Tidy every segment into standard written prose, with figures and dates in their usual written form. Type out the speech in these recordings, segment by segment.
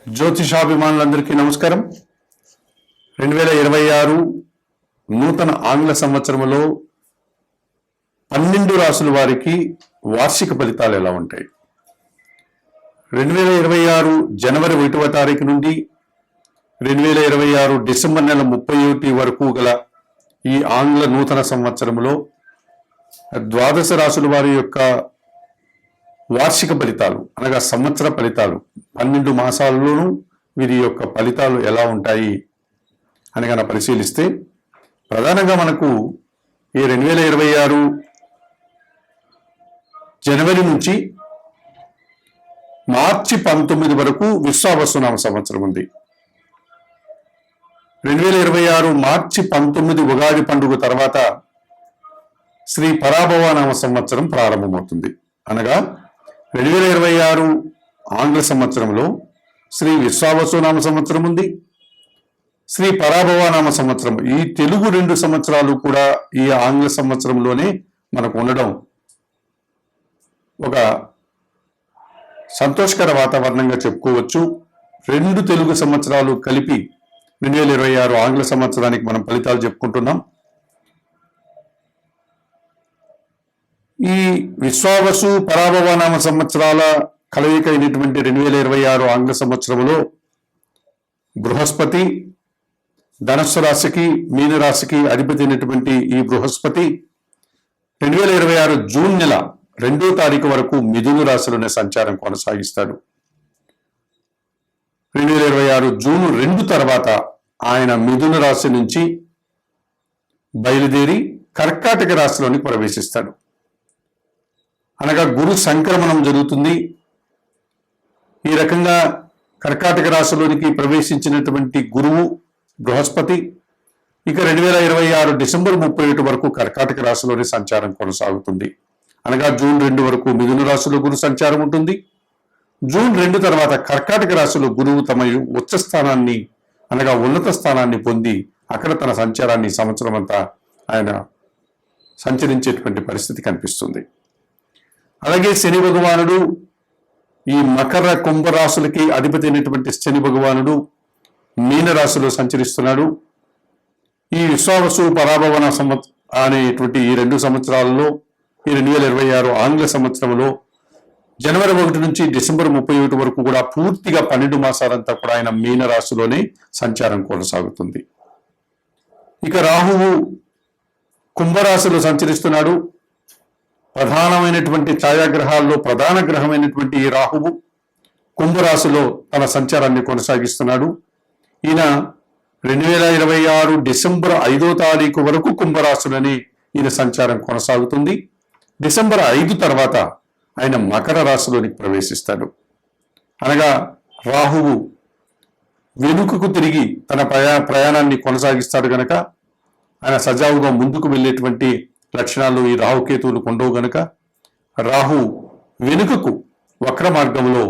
జ్యోతిషాభిమానులందరికీ నమస్కారం. 2026 నూతన ఆంగ్ల సంవత్సరంలో 12 రాసుల వారికి వార్షిక ఫలితాలు ఎలా ఉంటాయి? 2026 జనవరి 1వ తారీఖు నుండి 2026 డిసెంబర్ నెల 31 వరకు గల ఈ ఆంగ్ల నూతన సంవత్సరంలో ద్వాదశ రాసుల వారి యొక్క వార్షిక ఫలితాలు అనగా సంవత్సర ఫలితాలు 12 మాసాల్లోనూ వీరి యొక్క ఫలితాలు ఎలా ఉంటాయి అని కనుక పరిశీలిస్తే ప్రధానంగా మనకు ఈ 2026 జనవరి నుంచి మార్చి 19 వరకు విశ్వావసునామ సంవత్సరం ఉంది. 2026 మార్చి 19 ఉగాది పండుగ తర్వాత శ్రీ పరాభవనామ సంవత్సరం ప్రారంభమవుతుంది. అనగా 2026 ఆంగ్ల సంవత్సరంలో శ్రీ విశ్వావసునామ సంవత్సరం ఉంది, శ్రీ పరాభవనామ సంవత్సరం. ఈ తెలుగు 2 సంవత్సరాలు కూడా ఈ ఆంగ్ల సంవత్సరంలోనే మనకు ఉండడం ఒక సంతోషకర వాతావరణంగా చెప్పుకోవచ్చు. 2 తెలుగు సంవత్సరాలు కలిపి 2026 ఆంగ్ల సంవత్సరానికి మనం ఫలితాలు చెప్పుకుంటున్నాం. ఈ విశ్వావసు పరాభవనామ సంవత్సరాల కలయిక అయినటువంటి 2026 ఆంగ్ల సంవత్సరంలో బృహస్పతి ధనస్సు రాశికి మీనరాశికి అధిపతి అయినటువంటి ఈ బృహస్పతి 2026 జూన్ నెల 2వ తారీఖు వరకు మిథున రాశిలోనే సంచారం కొనసాగిస్తాడు. 2026 జూన్ 2 తర్వాత ఆయన మిథున రాశి నుంచి బయలుదేరి కర్కాటక రాశిలోని ప్రవేశిస్తాడు. అనగా గురు సంక్రమణం జరుగుతుంది. ఈ రకంగా కర్కాటక రాశిలోనికి ప్రవేశించినటువంటి గురువు బృహస్పతి ఇక 2026 డిసెంబర్ 31 వరకు కర్కాటక రాశిలోని సంచారం కొనసాగుతుంది. అనగా జూన్ 2 వరకు మిథున రాశిలో గురు సంచారం ఉంటుంది. జూన్ 2 తర్వాత కర్కాటక రాశిలో గురువు తమ ఉచ్చ స్థానాన్ని అనగా ఉన్నత స్థానాన్ని పొంది అక్కడ తన సంచారాన్ని సంవత్సరం అంతా ఆయన సంచరించేటువంటి పరిస్థితి కనిపిస్తుంది. అలాగే శని భగవానుడు ఈ మకర కుంభరాశులకి అధిపతి అయినటువంటి శని భగవానుడు మీనరాశిలో సంచరిస్తున్నాడు. ఈ విశ్వావసు పరాభవన అనేటువంటి ఈ 2 సంవత్సరాలలో ఈ 2026 ఆంగ్ల సంవత్సరంలో జనవరి 1 నుంచి డిసెంబర్ 31 వరకు కూడా పూర్తిగా 12 మాసాలంతా కూడా ఆయన మీనరాశిలోనే సంచారం కొనసాగుతుంది. ఇక రాహువు కుంభరాశిలో సంచరిస్తున్నాడు. ప్రధానమైనటువంటి ఛాయాగ్రహాల్లో ప్రధాన గ్రహమైనటువంటి ఈ రాహువు కుంభరాశిలో తన సంచారాన్ని కొనసాగిస్తున్నాడు. ఈయన 2026 డిసెంబర్ 5వ తారీఖు వరకు కుంభరాశిలోని ఈయన సంచారం కొనసాగుతుంది. డిసెంబర్ 5 తర్వాత ఆయన మకర రాశిలోనికి ప్రవేశిస్తాడు. అనగా రాహువు వెనుకకు తిరిగి తన ప్రయాణాన్ని కొనసాగిస్తాడు గనక ఆయన సజావుగా ముందుకు వెళ్ళేటువంటి లక్షణాలు ఈ రాహుకేతువులు ఉండవు గనుక రాహు వెనుకకు వక్ర మార్గంలో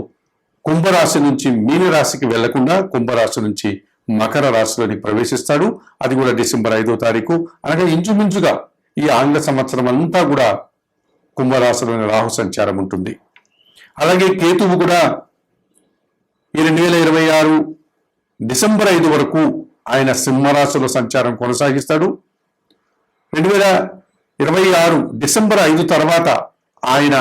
కుంభరాశి నుంచి మీనరాశికి వెళ్లకుండా కుంభరాశి నుంచి మకర రాశిలోని ప్రవేశిస్తాడు. అది కూడా డిసెంబర్ 5వ తారీఖు. అనగా ఇంచుమించుగా ఈ ఆంగ్ల సంవత్సరం అంతా కూడా కుంభరాశిలోని రాహు సంచారం ఉంటుంది. అలాగే కేతువు కూడా ఈ 2026 డిసెంబర్ 5 వరకు ఆయన సింహరాశిలో సంచారం కొనసాగిస్తాడు. 2026 డిసెంబర్ 5 తర్వాత ఆయన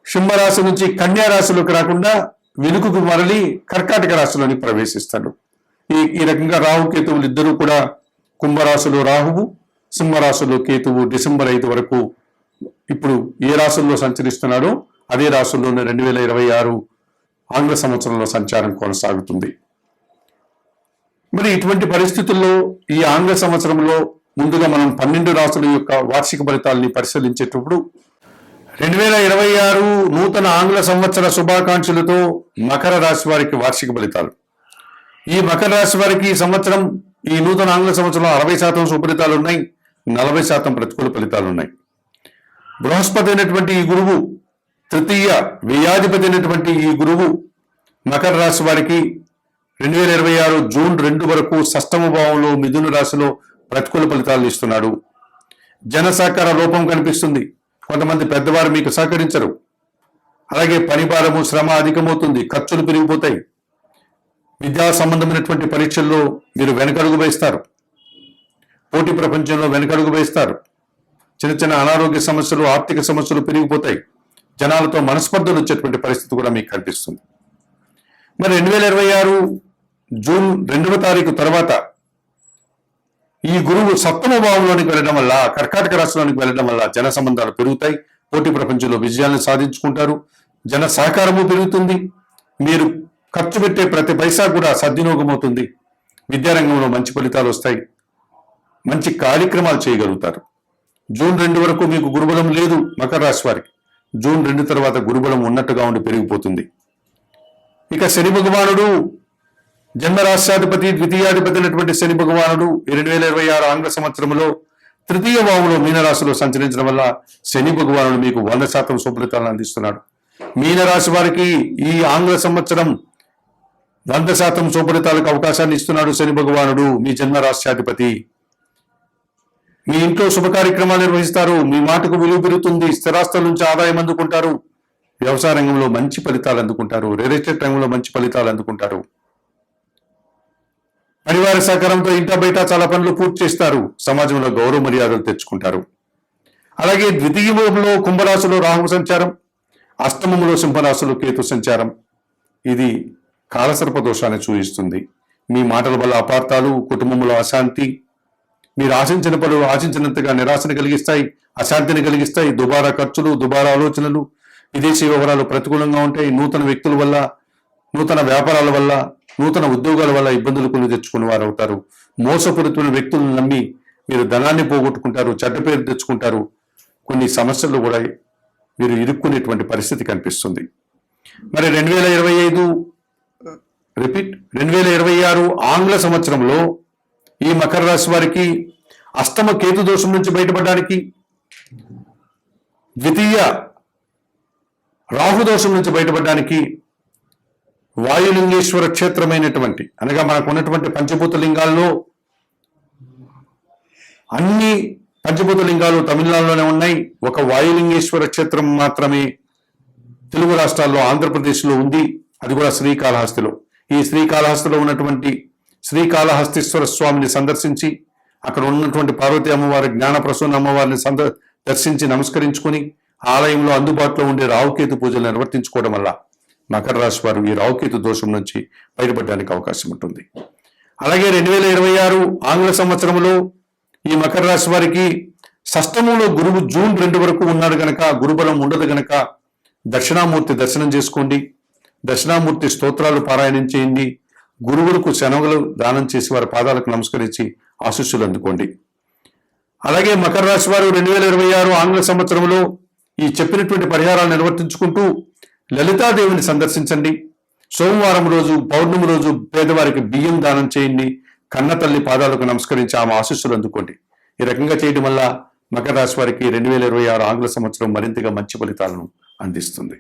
సింహరాశి నుంచి కన్యా రాశిలోకి రాకుండా వెనుకకు మరలి కర్కాటక రాశిలోని ప్రవేశిస్తాడు. ఈ రకంగా రాహుకేతువులు ఇద్దరూ కూడా కుంభరాశిలో రాహువు, సింహరాశిలో కేతువు డిసెంబర్ 5 వరకు ఇప్పుడు ఏ రాశుల్లో సంచరిస్తున్నాడో అదే రాశుల్లోనే 2026 ఆంగ్ల సంవత్సరంలో సంచారం కొనసాగుతుంది. మరి ఇటువంటి పరిస్థితుల్లో ఈ ఆంగ్ల సంవత్సరంలో ముందుగా మనం 12 రాశుల యొక్క వార్షిక ఫలితాలని పరిశీలించేటప్పుడు 2026 నూతన ఆంగ్ల సంవత్సర శుభాకాంక్షలతో మకర రాశి వారికి వార్షిక ఫలితాలు. ఈ మకర రాశి వారికి ఈ సంవత్సరం ఈ నూతన ఆంగ్ల సంవత్సరంలో 60% సుఫలితాలు ఉన్నాయి, 40% ప్రతికూల ఫలితాలు ఉన్నాయి. బృహస్పతి అయినటువంటి ఈ గురువు తృతీయ వ్యయాధిపతి అయినటువంటి ఈ గురువు మకర రాశి వారికి 2026 జూన్ 2 వరకు షష్టమ భావంలో మిథున రాశిలో ప్రతికూల ఫలితాలను ఇస్తున్నాడు. జన సహకార లోపం కనిపిస్తుంది. కొంతమంది పెద్దవారు మీకు సహకరించరు. అలాగే పని భారము, శ్రమ అధికమవుతుంది, ఖర్చులు పెరిగిపోతాయి. విద్యా సంబంధమైనటువంటి పరీక్షల్లో మీరు వెనకడుగు వేస్తారు, పోటీ ప్రపంచంలో వెనకడుగు వేస్తారు. చిన్న చిన్న అనారోగ్య సమస్యలు, ఆర్థిక సమస్యలు పెరిగిపోతాయి. జనాలతో మనస్పర్ధలు వచ్చేటువంటి పరిస్థితి కూడా మీకు కనిపిస్తుంది. మరి 2026 జూన్ 2వ తారీఖు తర్వాత ఈ గురువు సప్తమ భావంలోనికి వెళ్ళడం వల్ల, కర్కాటక రాశిలోనికి వెళ్ళడం వల్ల జన సంబంధాలు పెరుగుతాయి. పోటీ ప్రపంచంలో విజయాలను సాధించుకుంటారు. జన సహకారము పెరుగుతుంది. మీరు ఖర్చు పెట్టే ప్రతి పైసా కూడా సద్వినియోగం అవుతుంది. విద్యారంగంలో మంచి ఫలితాలు వస్తాయి. మంచి కార్యక్రమాలు చేయగలుగుతారు. జూన్ 2 వరకు మీకు గురుబలం లేదు మకర రాశి వారికి. జూన్ 2 తర్వాత గురుబలం ఉన్నట్టుగా ఉండి పెరిగిపోతుంది. ఇక శని భగవానుడు, జన్మరాశ్యాధిపతి, ద్వితీయాధిపతి అయినటువంటి శని భగవానుడు 2026 ఆంగ్ల సంవత్సరంలో తృతీయ భావంలో మీనరాశిలో సంచరించడం వల్ల శని భగవానుడు మీకు 100% శుభఫలితాలను అందిస్తున్నాడు. మీనరాశి వారికి ఈ ఆంగ్ల సంవత్సరం 100% శుభఫలితాలకు అవకాశాన్ని ఇస్తున్నాడు శని భగవానుడు, మీ జన్మరాశ్యాధిపతి. మీ ఇంట్లో శుభ కార్యక్రమాలు నిర్వహిస్తారు. మీ మాటకు విలువ పెరుగుతుంది. స్థిరాస్తుల నుంచి ఆదాయం అందుకుంటారు. వ్యవసాయ రంగంలో మంచి ఫలితాలు అందుకుంటారు. రియల్ ఎస్టేట్ రంగంలో మంచి ఫలితాలు అందుకుంటారు. పరివార సహకారంతో ఇంట బయట చాలా పనులు పూర్తి చేస్తారు. సమాజంలో గౌరవ మర్యాదలు తెచ్చుకుంటారు. అలాగే ద్వితీయంలో కుంభరాశిలో రాహు సంచారం, అష్టమంలో సింహరాశిలో కేతు సంచారం, ఇది కాలసర్ప దోషాన్ని సూచిస్తుంది. మీ మాటల వల్ల అపార్థాలు, కుటుంబంలో అశాంతి, మీరు ఆశించిన పనులు ఆశించినంతగా నిరాశను కలిగిస్తాయి, అశాంతిని కలిగిస్తాయి. దుబారా ఖర్చులు, దుబారా ఆలోచనలు, విదేశీ వ్యవహారాలు ప్రతికూలంగా ఉంటాయి. నూతన వ్యక్తుల వల్ల, నూతన వ్యాపారాల వల్ల, నూతన ఉద్యోగాల వల్ల ఇబ్బందులు కొని తెచ్చుకునే వారు అవుతారు. మోసపూరితమైన వ్యక్తులను నమ్మి మీరు ధనాన్ని పోగొట్టుకుంటారు, చెడ్డ పేరు తెచ్చుకుంటారు. కొన్ని సమస్యలు కూడా మీరు ఇరుక్కునేటువంటి పరిస్థితి కనిపిస్తుంది. మరి 2026 ఆంగ్ల సంవత్సరంలో ఈ మకర రాశి వారికి అష్టమ కేతు దోషం నుంచి బయటపడడానికి, ద్వితీయ రాహు దోషం నుంచి బయటపడడానికి వాయులింగేశ్వర క్షేత్రమైనటువంటి, అనగా మనకు ఉన్నటువంటి పంచభూత లింగాల్లో అన్ని పంచభూత లింగాలు తమిళనాడులోనే ఉన్నాయి. ఒక వాయులింగేశ్వర క్షేత్రం మాత్రమే తెలుగు రాష్ట్రాల్లో, ఆంధ్రప్రదేశ్లో ఉంది. అది కూడా శ్రీకాళహస్తిలో. ఈ శ్రీకాళహస్తిలో ఉన్నటువంటి శ్రీకాళహస్తీశ్వర స్వామిని సందర్శించి, అక్కడ ఉన్నటువంటి పార్వతీ అమ్మవారి, జ్ఞానప్రసూన అమ్మవారిని దర్శించి నమస్కరించుకొని, ఆలయంలో అందుబాటులో ఉండే రాహుకేతు పూజలు నిర్వర్తించుకోవడం వల్ల మకర రాశి వారు ఈ రాహుకేతు దోషం నుంచి బయటపడడానికి అవకాశం ఉంటుంది. అలాగే 2026 ఆంగ్ల సంవత్సరంలో ఈ మకర రాశి వారికి షష్టమంలో గురువు జూన్ 2 వరకు ఉన్నాడు గనక, గురుబలం ఉండదు గనక దక్షిణామూర్తి దర్శనం చేసుకోండి. దక్షిణామూర్తి స్తోత్రాలు పారాయణం చేయండి. గురువులకు శనగలు దానం చేసి వారి పాదాలకు నమస్కరించి ఆశీస్సులు అందుకోండి. అలాగే మకర రాశి వారు 2026 ఆంగ్ల సంవత్సరంలో ఈ చెప్పినటువంటి పరిహారాలు నిర్వర్తించుకుంటూ లలితాదేవిని సందర్శించండి. సోమవారం రోజు, పౌర్ణమి రోజు పేదవారికి బియ్యం దానం చేయండి. కన్న తల్లి పాదాలకు నమస్కరించి ఆమె ఆశీస్సులు అందుకోండి. ఈ రకంగా చేయడం వల్ల మకర రాశి వారికి 2026 ఆంగ్ల సంవత్సరం మరింతగా మంచి ఫలితాలను అందిస్తుంది.